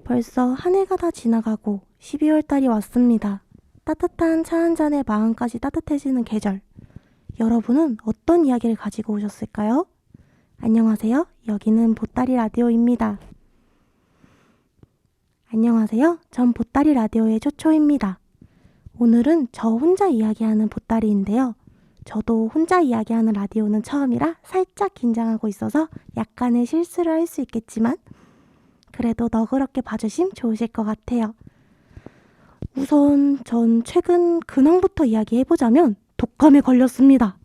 벌써 한 해가 다 지나가고 12월 달이 왔습니다. 따뜻한 차 한 잔에 마음까지 따뜻해지는 계절. 여러분은 어떤 이야기를 가지고 오셨을까요? 안녕하세요. 여기는 보따리 라디오입니다. 안녕하세요. 전 보따리 라디오의 초초입니다. 오늘은 저 혼자 이야기하는 보따리인데요. 저도 혼자 이야기하는 라디오는 처음이라 살짝 긴장하고 있어서 약간의 실수를 할 수 있겠지만 그래도 너그럽게 봐주시면 좋으실 것 같아요. 우선 전 최근 근황부터 이야기해보자면 독감에 걸렸습니다.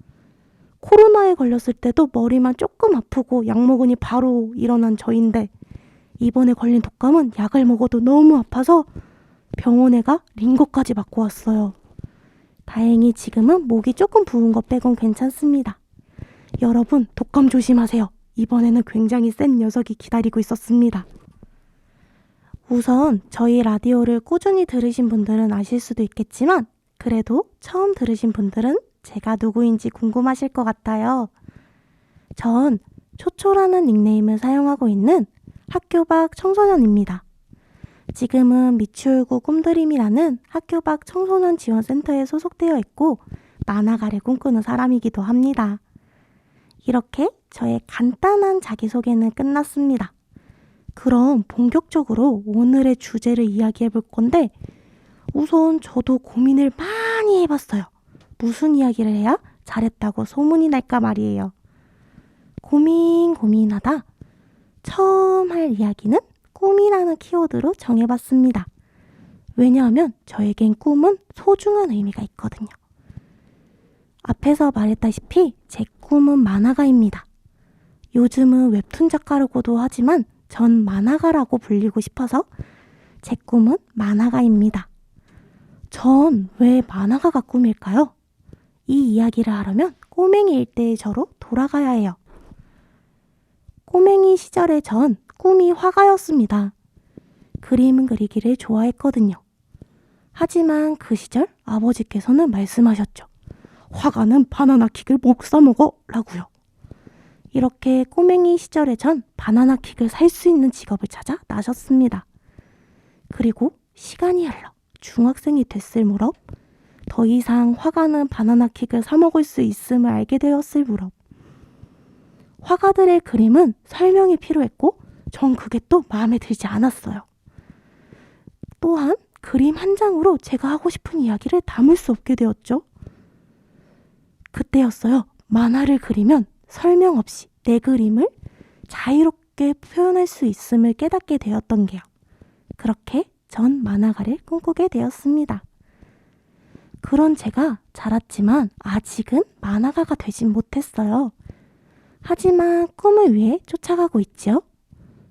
코로나에 걸렸을 때도 머리만 조금 아프고 약 먹으니 바로 일어난 저인데 이번에 걸린 독감은 약을 먹어도 너무 아파서 병원에 가 링거까지 맞고 왔어요. 다행히 지금은 목이 조금 부은 것 빼곤 괜찮습니다. 여러분 독감 조심하세요. 이번에는 굉장히 센 녀석이 기다리고 있었습니다. 우선 저희 라디오를 꾸준히 들으신 분들은 아실 수도 있겠지만 그래도 처음 들으신 분들은 제가 누구인지 궁금하실 것 같아요. 전 초초라는 닉네임을 사용하고 있는 학교 밖 청소년입니다. 지금은 미추홀구 꿈드림이라는 학교 밖 청소년 지원센터에 소속되어 있고 만화가를 꿈꾸는 사람이기도 합니다. 이렇게 저의 간단한 자기소개는 끝났습니다. 그럼 본격적으로 오늘의 주제를 이야기해 볼 건데 우선 저도 고민을 많이 해봤어요. 무슨 이야기를 해야 잘했다고 소문이 날까 말이에요. 고민하다 처음 할 이야기는 꿈이라는 키워드로 정해봤습니다. 왜냐하면 저에겐 꿈은 소중한 의미가 있거든요. 앞에서 말했다시피 제 꿈은 만화가입니다. 요즘은 웹툰 작가라고도 하지만 전 만화가라고 불리고 싶어서 제 꿈은 만화가입니다. 전 왜 만화가가 꿈일까요? 이 이야기를 하려면 꼬맹이 일대의 저로 돌아가야 해요. 꼬맹이 시절의 전 꿈이 화가였습니다. 그림은 그리기를 좋아했거든요. 하지만 그 시절 아버지께서는 말씀하셨죠. 화가는 바나나 킥을 못 사먹어 라고요. 이렇게 꼬맹이 시절의 전 바나나 킥을 살 수 있는 직업을 찾아 나섰습니다. 그리고 시간이 흘러 중학생이 됐을 무렵 더 이상 화가는 바나나 킥을 사 먹을 수 있음을 알게 되었을 무렵 화가들의 그림은 설명이 필요했고 전 그게 또 마음에 들지 않았어요. 또한 그림 한 장으로 제가 하고 싶은 이야기를 담을 수 없게 되었죠. 그때였어요. 만화를 그리면 설명 없이 내 그림을 자유롭게 표현할 수 있음을 깨닫게 되었던 게요. 그렇게 전 만화가를 꿈꾸게 되었습니다. 그런 제가 자랐지만 아직은 만화가가 되진 못했어요. 하지만 꿈을 위해 쫓아가고 있지요.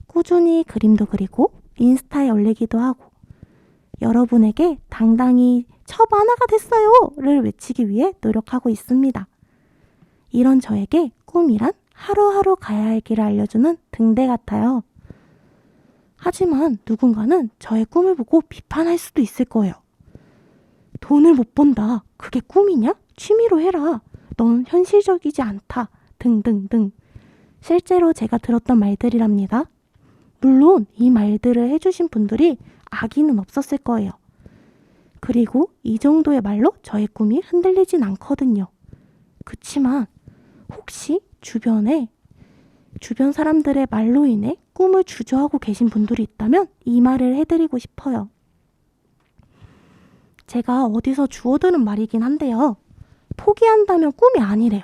꾸준히 그림도 그리고 인스타에 올리기도 하고 여러분에게 당당히 저 만화가 됐어요를 외치기 위해 노력하고 있습니다. 이런 저에게 꿈이란 하루하루 가야 할 길을 알려주는 등대 같아요. 하지만 누군가는 저의 꿈을 보고 비판할 수도 있을 거예요. 돈을 못 번다. 그게 꿈이냐? 취미로 해라. 넌 현실적이지 않다. 등등등. 실제로 제가 들었던 말들이랍니다. 물론 이 말들을 해주신 분들이 악의는 없었을 거예요. 그리고 이 정도의 말로 저의 꿈이 흔들리진 않거든요. 그치만 혹시 주변 사람들의 말로 인해 꿈을 주저하고 계신 분들이 있다면 이 말을 해드리고 싶어요. 제가 어디서 주워들은 말이긴 한데요. 포기한다면 꿈이 아니래요.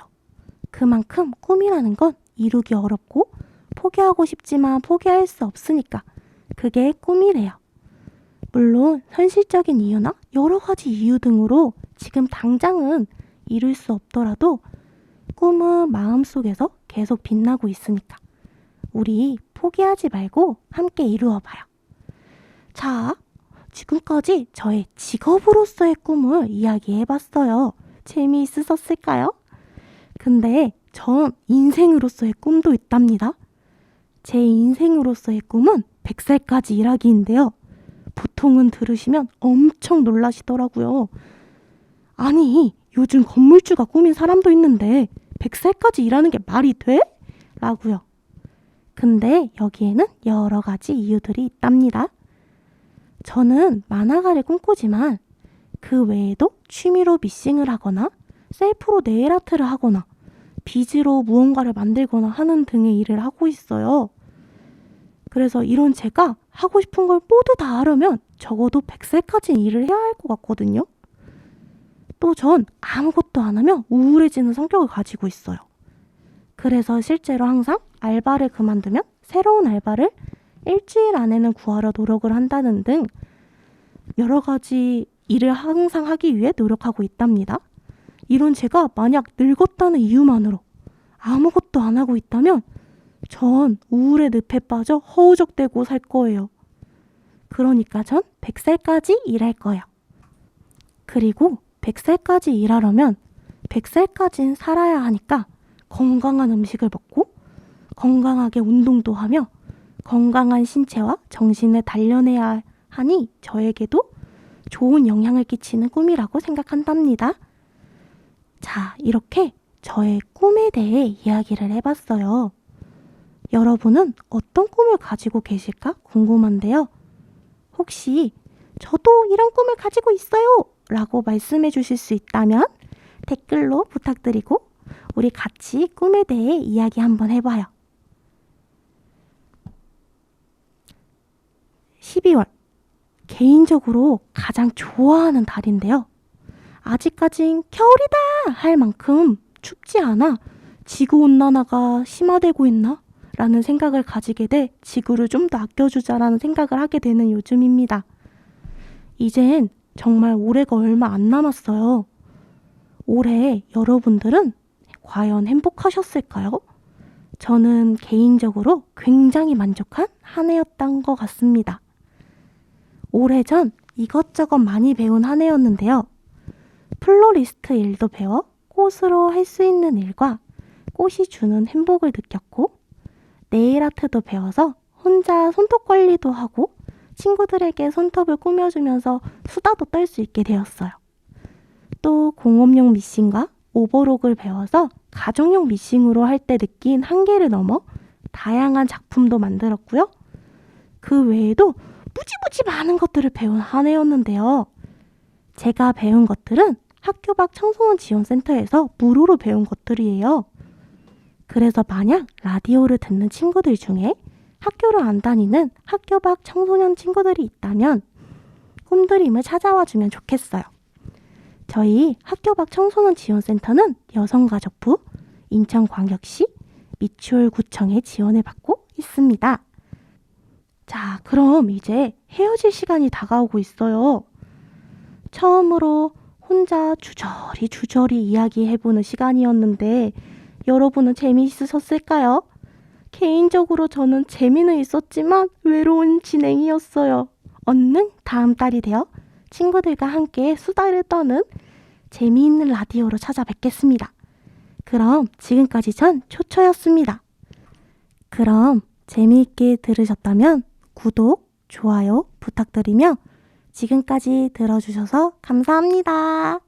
그만큼 꿈이라는 건 이루기 어렵고 포기하고 싶지만 포기할 수 없으니까 그게 꿈이래요. 물론 현실적인 이유나 여러 가지 이유 등으로 지금 당장은 이룰 수 없더라도 꿈은 마음속에서 계속 빛나고 있으니까 우리 포기하지 말고 함께 이루어봐요. 자, 지금까지 저의 직업으로서의 꿈을 이야기해봤어요. 재미있으셨을까요? 근데 전 인생으로서의 꿈도 있답니다. 제 인생으로서의 꿈은 100살까지 일하기인데요. 보통은 들으시면 엄청 놀라시더라고요. 아니, 요즘 건물주가 꾸민 사람도 있는데 100살까지 일하는 게 말이 돼? 라고요. 근데 여기에는 여러 가지 이유들이 있답니다. 저는 만화가를 꿈꾸지만 그 외에도 취미로 미싱을 하거나 셀프로 네일 아트를 하거나 빗으로 무언가를 만들거나 하는 등의 일을 하고 있어요. 그래서 이런 제가 하고 싶은 걸 모두 다 하려면 적어도 100살까지 일을 해야 할 것 같거든요. 또 전 아무것도 안 하면 우울해지는 성격을 가지고 있어요. 그래서 실제로 항상 알바를 그만두면 새로운 알바를 일주일 안에는 구하려 노력을 한다는 등 여러 가지 일을 항상 하기 위해 노력하고 있답니다. 이런 제가 만약 늙었다는 이유만으로 아무것도 안 하고 있다면 전 우울의 늪에 빠져 허우적대고 살 거예요. 그러니까 전 100살까지 일할 거예요. 그리고 100살까지 일하려면 100살까진 살아야 하니까 건강한 음식을 먹고 건강하게 운동도 하며 건강한 신체와 정신을 단련해야 하니 저에게도 좋은 영향을 끼치는 꿈이라고 생각한답니다. 자, 이렇게 저의 꿈에 대해 이야기를 해봤어요. 여러분은 어떤 꿈을 가지고 계실까 궁금한데요. 혹시 저도 이런 꿈을 가지고 있어요 라고 말씀해 주실 수 있다면 댓글로 부탁드리고 우리 같이 꿈에 대해 이야기 한번 해봐요. 12월, 개인적으로 가장 좋아하는 달인데요. 아직까진 겨울이다 할 만큼 춥지 않아 지구온난화가 심화되고 있나? 라는 생각을 가지게 돼 지구를 좀 더 아껴주자라는 생각을 하게 되는 요즘입니다. 이젠 정말 올해가 얼마 안 남았어요. 올해 여러분들은 과연 행복하셨을까요? 저는 개인적으로 굉장히 만족한 한 해였던 것 같습니다. 오래전 이것저것 많이 배운 한 해였는데요. 플로리스트 일도 배워 꽃으로 할 수 있는 일과 꽃이 주는 행복을 느꼈고 네일 아트도 배워서 혼자 손톱 관리도 하고 친구들에게 손톱을 꾸며주면서 수다도 떨 수 있게 되었어요. 또 공업용 미싱과 오버록을 배워서 가정용 미싱으로 할 때 느낀 한계를 넘어 다양한 작품도 만들었고요. 그 외에도 무지무지 많은 것들을 배운 한 해였는데요. 제가 배운 것들은 학교 밖 청소년 지원센터에서 무료로 배운 것들이에요. 그래서 만약 라디오를 듣는 친구들 중에 학교를 안 다니는 학교 밖 청소년 친구들이 있다면 꿈드림을 찾아와 주면 좋겠어요. 저희 학교 밖 청소년 지원센터는 여성가족부, 인천광역시, 미추홀구청의 지원을 받고 있습니다. 자, 그럼 이제 헤어질 시간이 다가오고 있어요. 처음으로 혼자 주저리 이야기해보는 시간이었는데 여러분은 재미있으셨을까요? 개인적으로 저는 재미는 있었지만 외로운 진행이었어요. 얼른 다음 달이 되어 친구들과 함께 수다를 떠는 재미있는 라디오로 찾아뵙겠습니다. 그럼 지금까지 전 초초였습니다. 그럼 재미있게 들으셨다면 구독, 좋아요 부탁드리며 지금까지 들어주셔서 감사합니다.